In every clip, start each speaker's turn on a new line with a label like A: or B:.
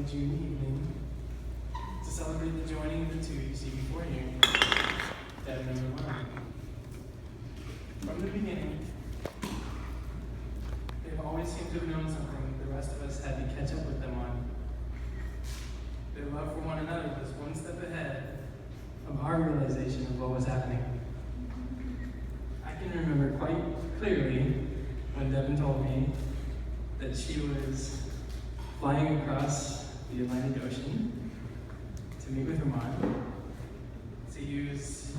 A: June evening to celebrate the joining of the two you see before you, Devin and Romain. From the beginning, they've always seemed to have known something the rest of us had to catch up with them on. Their love for one another was one step ahead of our realization of what was happening. I can remember quite clearly when Devin told me that she was flying across the Atlantic Ocean to meet with Romain, to use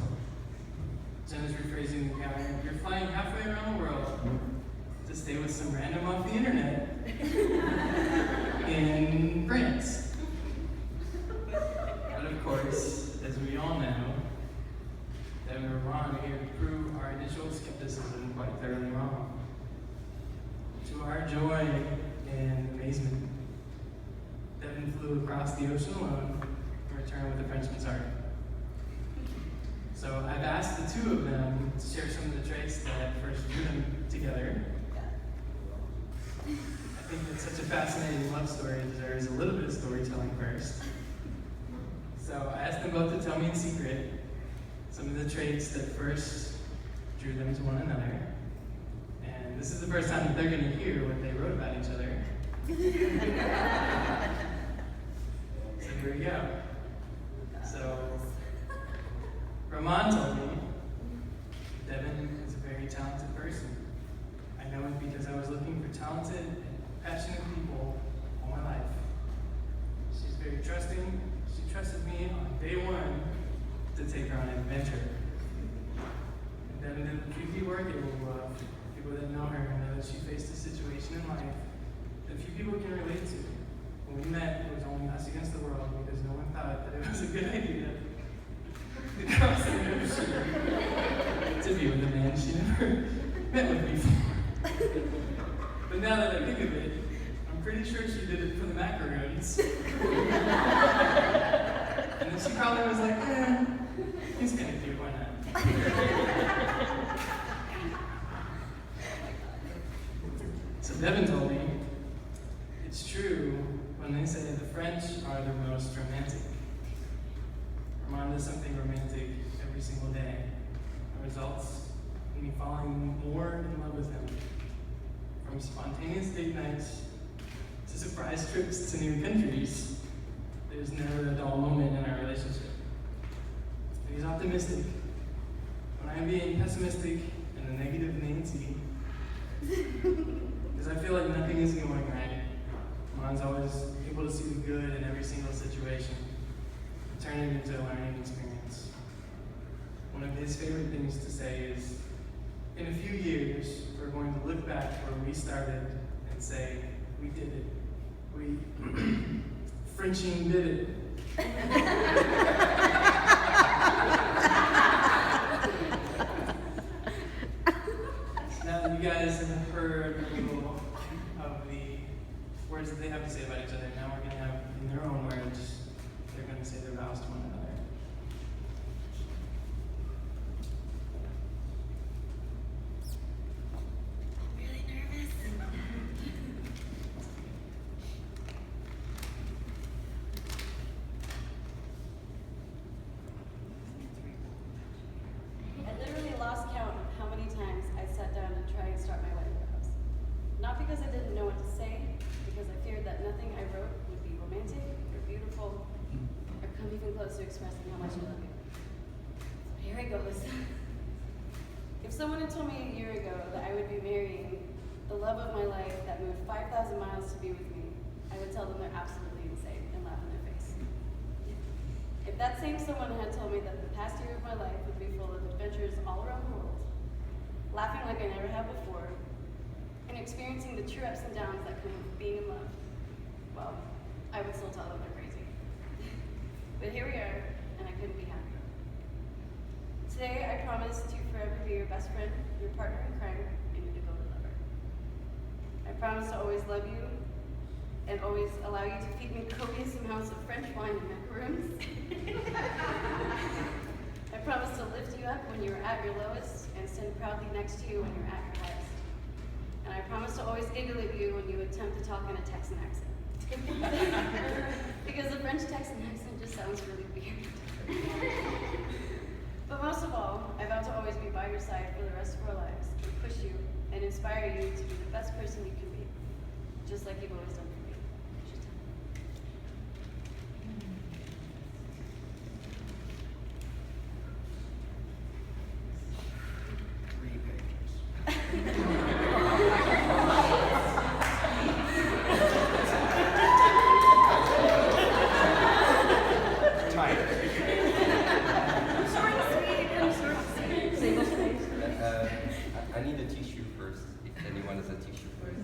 A: Jenna's rephrasing the counter, you're flying halfway around the world to stay with some random off the internet in France. But of course, as we all know, Devin and Romain are here to prove our initial skepticism quite thoroughly wrong. To our joy and amazement, Devin flew across the ocean alone and returned with a Frenchman's heart. So I've asked the two of them to share some of the traits that first drew them together. I think that such a fascinating love story deserves a little bit of storytelling first. So I asked them both to tell me in secret some of the traits that first drew them to one another. And this is the first time that they're going to hear what they wrote about each other. So here we go. So Romain told me Devin is a very talented person. I know it because I was looking for talented and passionate people all my life. She's very trusting. She trusted me on day one to take her on an adventure. And Devin did the creepy work. It will people that know her know that she faced a situation in life that few people can relate to. When we met, it was only us against the world because no one thought that it was a good idea to cross the ocean to be with a man she never met with before. But now that I think of it, I'm pretty sure she did it for the macaroons. And then she probably was like, he's kind of cute, why not? So Devin told me, it's true when they say the French are the most romantic. Romain does something romantic every single day. The results in me falling more in love with him. From spontaneous date nights to surprise trips to new countries, there's never a dull moment in our relationship. And he's optimistic when I'm being pessimistic and a negative Nancy, because I feel like nothing is going right. Romain's always able to see the good in every single situation and turn it into a learning experience. One of his favorite things to say is, in a few years, we're going to look back where we started and say, we did it. We Frenching did it. Now that you guys have heard a little of the words that they have to say about each other, now we're going to have, in their own words, they're going to say their vows to one another.
B: Not because I didn't know what to say, because I feared that nothing I wrote would be romantic or beautiful or come even close to expressing how much I love you. So here it goes. If someone had told me a year ago that I would be marrying the love of my life that moved 5,000 miles to be with me, I would tell them they're absolutely insane and laugh in their face. If that same someone had told me that the past year of my life would be full of adventures all around the world, laughing like I never have before, and experiencing the true ups and downs that come with being in love, well, I would still tell them they're crazy. But here we are, and I couldn't be happier. Today, I promise to forever be your best friend, your partner in crime, and your devoted lover. I promise to always love you, and always allow you to feed me copious amounts of French wine and macaroons. I promise to lift you up when you are at your lowest, and stand proudly next to you when you're at your highest. And I promise to always giggle at you when you attempt to talk in a Texan accent. because the French Texan accent just sounds really weird. But most of all, I vow to always be by your side for the rest of our lives and push you and inspire you to be the best person you can be, just like you've always done for me.
C: I need a tissue first, if anyone has a tissue first.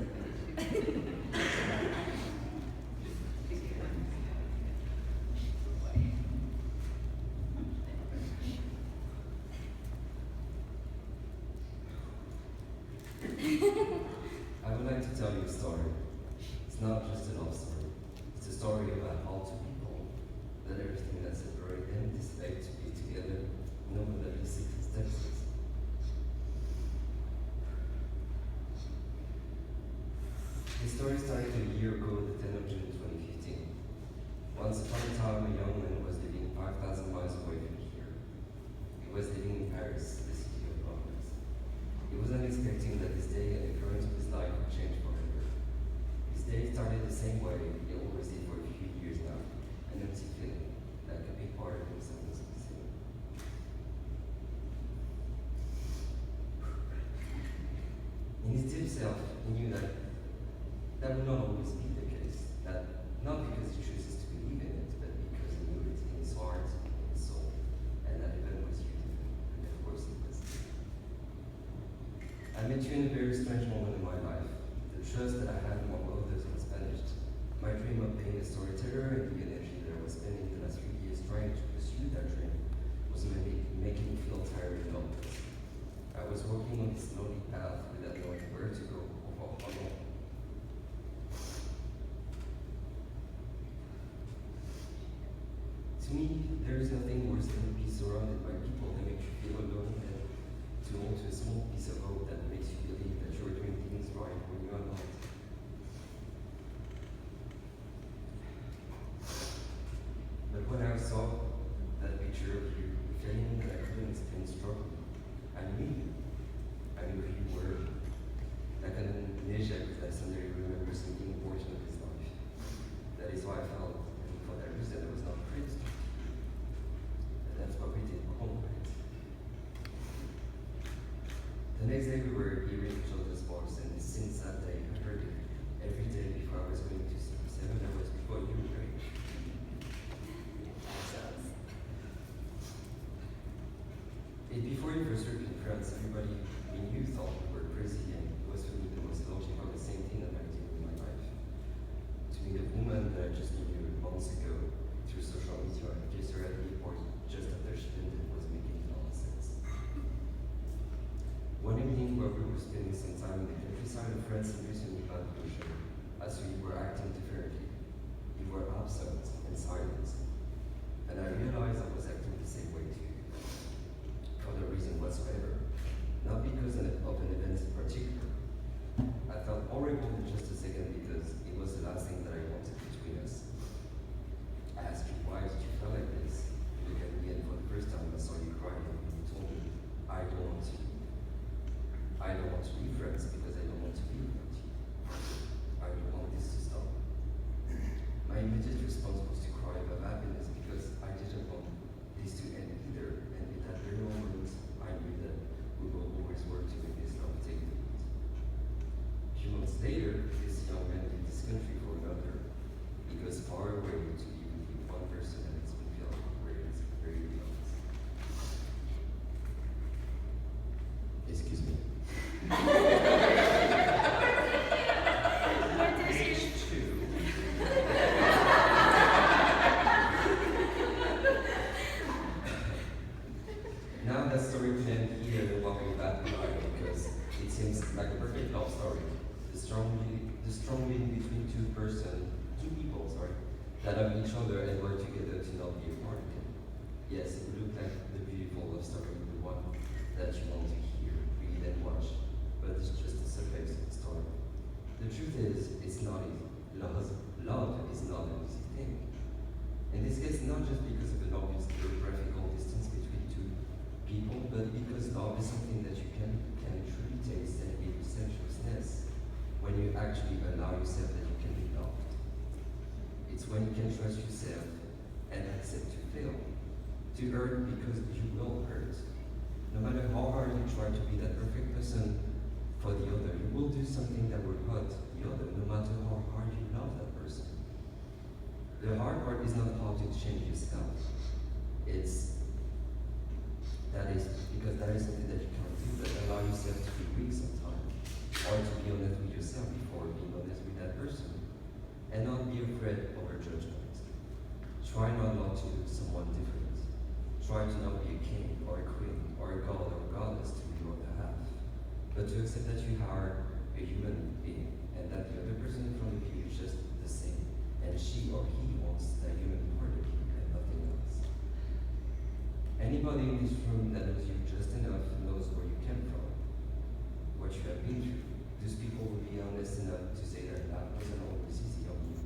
C: I would like to tell you a story. It's not just a love story. It's a story about how two people let everything that separated them decide to be together, no matter the circumstances. The story started a year ago, the 10th of June 2015. Once upon a time, a young man was living 5,000 miles away from here. He was living in Paris, the city of progress. He was unexpecting that this day and the current of his life would change forever. His day started the same way he always did for a few years now, an empty feeling, like a big part of himself was missing. In his deep self, he knew that that would not always be the case. That not because he chooses to believe in it, but because he knew it in his heart, in his soul, and that event was you, and of course it was. I met you in a very strange moment in my life. The trust that I had among others was vanished. My dream of being a storyteller and the energy that I was spending the last 3 years trying to pursue that dream was making me feel tired and helpless. I was walking on this lonely path without knowing where to go or how long. To me, there is nothing worse than to be surrounded by people that make you feel alone and to hold to a small piece of hope that makes you believe that you're doing things right when you are not. But when I saw that picture of you, the feeling that I couldn't explain struggled. I knew you. I knew who you were. Like an amnesia, because I suddenly remember something important of his life. That is why I felt, and for that reason, I was not afraid to talk to you. And that's what we did all night. The next day we were hearing each other's voice, and since that day I heard it every day before I was going to sleep, 7 hours before you were ready. Before you first in France, everybody we knew thought we were crazy, and it was for me the most logical, the same thing that I did in my life. To meet a woman that I just knew months ago through social media, just her at the airport just after she landed was making a lot of sense. One evening where we were spending some time in the countryside of France and listening about the ocean, as we were acting differently, we were absent and silent, and I realized I was acting the same way too. For no reason whatsoever. Not because of an event in particular. I felt horrible in just a second because it was the last thing that I wanted between us. I asked you, why did you feel like this? You looked at me, and for the first time I saw you crying, and you told me, I don't want to leave. I don't want to leave France because I don't want to be without you. I don't want this to stop. My immediate response was to cry of happiness because I didn't want this to end either, and in that very moment, I knew that we will always work to make this love take the lead. A few months later, this young man left this country for another. He goes far away to be with one person, and it's been felt awkward and very honest. Excuse me. Page 2. Now that story can end here walking back the line because it seems like a perfect love story. The strong link between two people, that love each other and work together to not be apart again. Yes, it would look like the beautiful love story, the one that you want to hear, read, and watch, but it's just a surface of the story. The truth is, it's not easy. Love is not an easy thing. is something that you can truly taste and give you sensuousness when you actually allow yourself that you can be loved. It's when you can trust yourself and accept to fail. To hurt because you will hurt. No matter how hard you try to be that perfect person for the other, you will do something that will hurt the other, no matter how hard you love that person. The hard part is not how to change yourself. That is something that you can't do, but allow yourself to be weak sometimes, or to be honest with yourself before being honest with that person, and not be afraid of her judgment. Try not to do someone different. Try to not be a king or a queen or a god or a goddess to be on behalf, but to accept that you are a human being and that the other person in front of you is just the same, and she or he wants that human part of you and nothing else. Anybody in this room that knows you just enough knows where you came from, what you have been through. Those people will be honest enough to say that that wasn't always easy on you.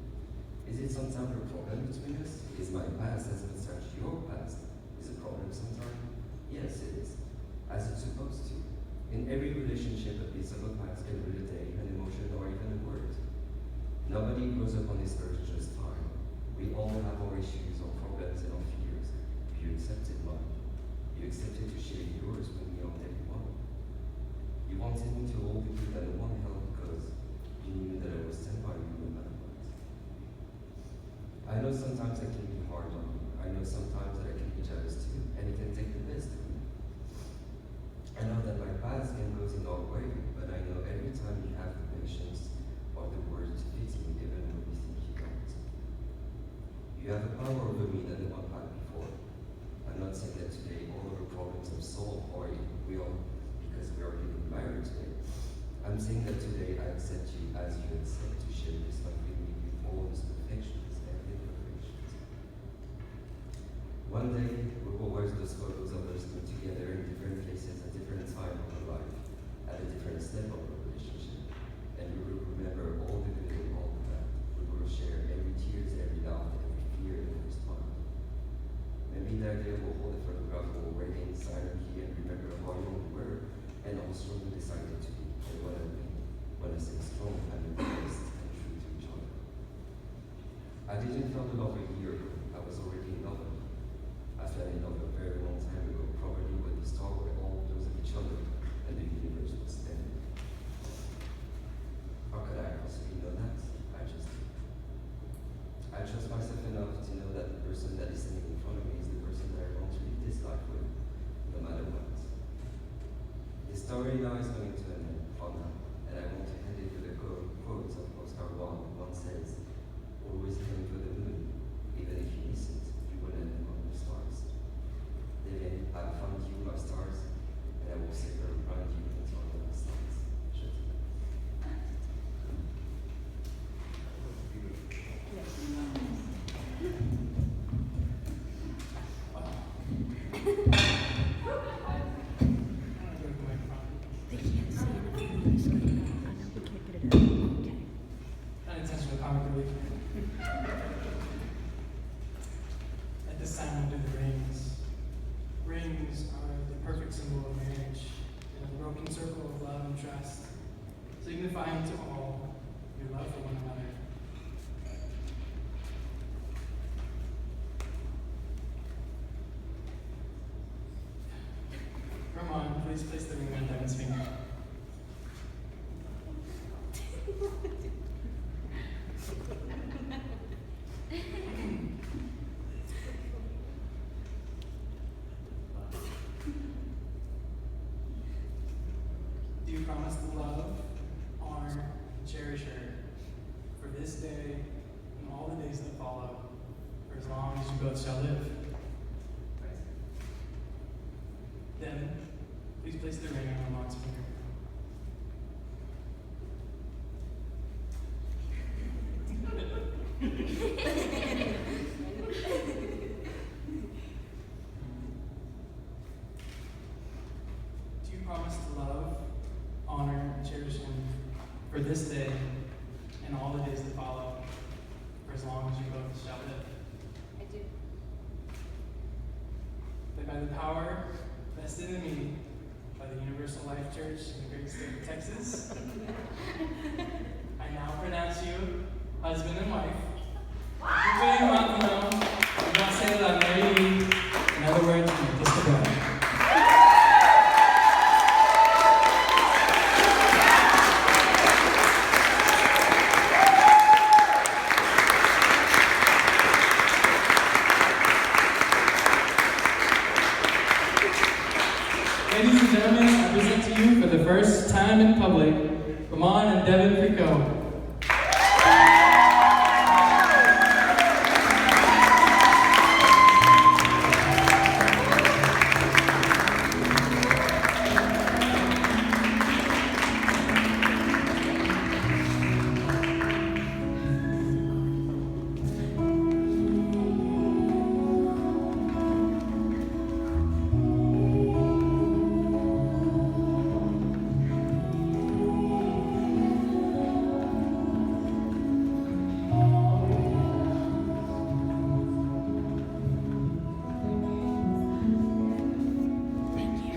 C: Is it sometimes a problem between us? Is my past as much as your past is a problem sometimes? Yes, it is. As it's supposed to. In every relationship, a piece of a past can rule a day, an emotion, or even a word. Nobody grows up on this earth just fine. We all have our issues, our problems, and our fears. You accepted mine. You accepted to share yours with me on day one. You wanted me to hold you that no one held because you knew that I would stand by you no matter what. I know sometimes I can be hard on you. I know sometimes that I can be jealous too, and it can take the best of me. I know that my past can go in our way, but I know every time you have the patience or the words to fit me, even when you think you don't. You have a power over me that no one had before. I'm not saying that today all of our problems are solved or we are because we are getting married today. I'm saying that today I accept you as you accept to share this life with me with all its perfections and imperfections. One day we will watch those photos of us put together in different places at different times of our life, at a different step of our relationship, and we will remember all the good and all the bad. We will share every tears, every laugh, every fear, and every smile. Maybe that day we'll hold a photograph of our wedding silently and remember how young we were and how strong we decided to be. And what I mean when I say strong, I mean honest and true to each other. I didn't fall in love a year ago. I was already in love with you. I fell in love a very long time ago, probably when the stars were all close of each other and the universe was standing. How could I possibly know that? I just do. I trust myself enough to know that the person that is standing in front of me is the person that I want to live this life with, no matter what. The story now is coming to an end for now, and I want to end it with a quote of Oscar Wilde. One says, "Always aim for the moon, even if you miss it, you will end among the stars." Devin, I found you, my stars, and I will sit around you until the last night. Je t'aime.
A: Unintentional comic relief. At this time, we'll do the rings. Rings are the perfect symbol of marriage, in a broken circle of love and trust, signifying to all your love for one another. Romain, please place the ring on Devin's finger. Do you promise to love, honor, and cherish her for this day and all the days that follow, for as long as you both shall live? Devin, please place the ring on Romain's finger. Do you promise to love, honor, and cherish him for this day and all the days that follow, for as long as you both shall live?
B: I do.
A: That by the power vested in me by the Universal Life Church in the great state of Texas. I now pronounce you husband and wife. Everybody welcome